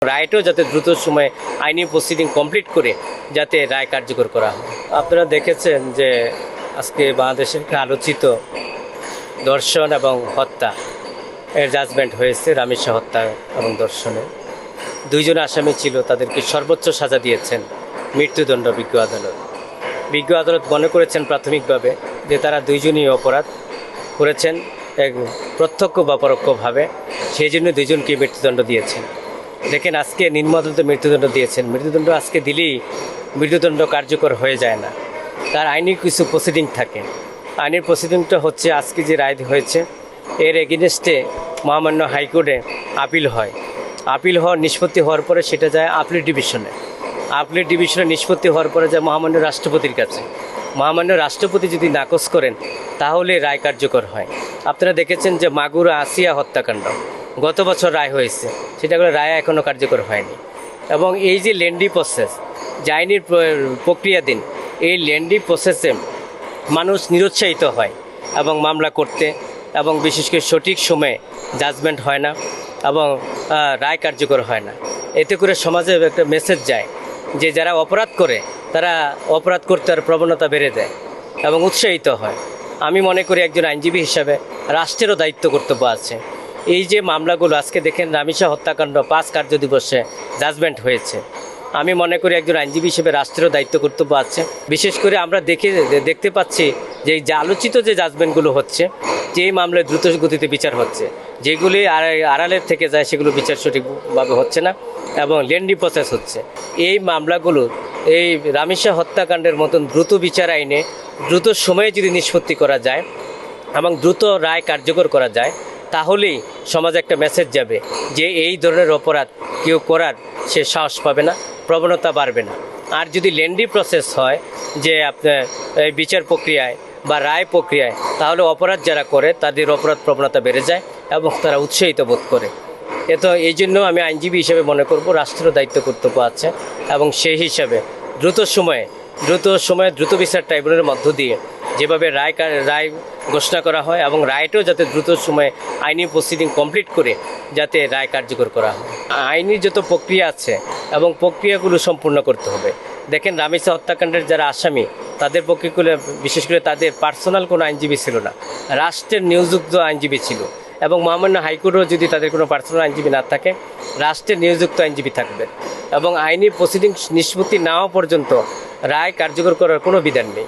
রায়টাও যাতে দ্রুত সময়ে আইনি প্রসিডিং কমপ্লিট করে যাতে রায় কার্যকর করা হয়। আপনারা দেখেছেন যে আজকে বাংলাদেশের আলোচিত ধর্ষণ এবং হত্যা এর জাজমেন্ট হয়েছে। রামেশ হত্যা এবং ধর্ষণে দুইজন আসামি ছিল, তাদেরকে সর্বোচ্চ সাজা দিয়েছেন মৃত্যুদণ্ড বিজ্ঞ আদালত। বিজ্ঞ আদালত মনে করেছেন প্রাথমিকভাবে যে তারা দুইজনই অপরাধ করেছেন এক প্রত্যক্ষ বা পরোক্ষভাবে, সেই জন্য দুইজনকে মৃত্যুদণ্ড দিয়েছেন। দেখেন আজকে নিম্ন আদালতে মৃত্যুদণ্ড দিয়েছেন। মৃত্যুদণ্ড আজকে দিলেই মৃত্যুদণ্ড কার্যকর হয়ে যায় না, তার আইনি কিছু প্রসিডিং থাকে। আইনের প্রসিডিংটা হচ্ছে আজকে যে রায় হয়েছে এর এগেনস্টে মহামান্য হাইকোর্টে আপিল হয়। আপিল হওয়ার নিষ্পত্তি হওয়ার পরে সেটা যায় আপিল ডিভিশনে। আপিল ডিভিশনে নিষ্পত্তি হওয়ার পরে যায় মহামান্য রাষ্ট্রপতির কাছে। মহামান্য রাষ্ট্রপতি যদি নাকচ করেন তাহলে রায় কার্যকর হয়। আপনারা দেখেছেন যে মাগুরা আসিয়া হত্যাকাণ্ড গত বছর রায় হয়েছে, সেটা করে রায় এখনও কার্যকর হয়নি। এবং এই যে লেন্ডি প্রসেস, যে আইনের প্রক্রিয়াধীন, এই লেন্ডি প্রসেসে মানুষ নিরুৎসাহিত হয় এবং মামলা করতে, এবং বিশেষ করে সঠিক সময়ে জাজমেন্ট হয় না এবং রায় কার্যকর হয় না। এতে করে সমাজে একটা মেসেজ যায় যে যারা অপরাধ করে তারা অপরাধ করতে আর প্রবণতা বেড়ে দেয় এবং উৎসাহিত হয়। আমি মনে করি একজন আইনজীবী হিসাবে রাষ্ট্রেরও দায়িত্ব কর্তব্য আছে। এই যে মামলাগুলো আজকে দেখেন রামিসা হত্যাকাণ্ড 5 কার্যদিবসে জাজমেন্ট হয়েছে। আমি মনে করি একজন আইনজীবী হিসেবে রাষ্ট্রেরও দায়িত্ব কর্তব্য আছে। বিশেষ করে আমরা দেখতে পাচ্ছি যে এই যে আলোচিত যে জাজমেন্টগুলো হচ্ছে, যে এই মামলায় দ্রুত গতিতে বিচার হচ্ছে, যেগুলি আড়ালের থেকে যায় সেগুলো বিচার সঠিকভাবে হচ্ছে না এবং লেন্ডি প্রসেস হচ্ছে। এই মামলাগুলো এই রামিসা হত্যাকাণ্ডের মতন দ্রুত বিচার আইনে দ্রুত সময়ে যদি নিষ্পত্তি করা যায় এবং দ্রুত রায় কার্যকর করা যায়, তাহলেই সমাজে একটা মেসেজ যাবে যে এই ধরনের অপরাধ কেউ করার সে সাহস পাবে না, প্রবণতা বাড়বে না। আর যদি লেন্ডি প্রসেস হয় যে আপনার বিচার প্রক্রিয়ায় বা রায় প্রক্রিয়ায়, তাহলে অপরাধ যারা করে তাদের অপরাধ প্রবণতা বেড়ে যায় এবং তারা উৎসাহিত বোধ করে। এই জন্য আমি আইনজীবী হিসেবে মনে করব রাষ্ট্রেরও দায়িত্ব কর্তব্য আছে এবং সেই হিসাবে দ্রুত সময়ে দ্রুত বিচার ট্রাইব্যুনালের মধ্য দিয়ে যেভাবে রায় ঘোষণা করা হয় এবং রায়টাও যাতে দ্রুত সময়ে আইনি প্রসিডিং কমপ্লিট করে যাতে রায় কার্যকর করা হয়। আইনি যত প্রক্রিয়া আছে এবং প্রক্রিয়াগুলো সম্পূর্ণ করতে হবে। দেখেন রামিসা হত্যাকাণ্ডের যারা আসামি তাদের পক্ষেগুলো বিশেষ করে তাদের পার্সোনাল কোনো আইনজীবী ছিল না, রাষ্ট্রের নিয়োজিত আইনজীবী ছিল। এবং মহামান্য হাইকোর্টও যদি তাদের কোনো পার্সোনাল আইনজীবী না থাকে, রাষ্ট্রের নিয়োজিত আইনজীবী থাকবে এবং আইনি প্রসিডিং নিষ্পত্তি না হওয়া পর্যন্ত রায় কার্যকর করার কোনো বিধান নেই।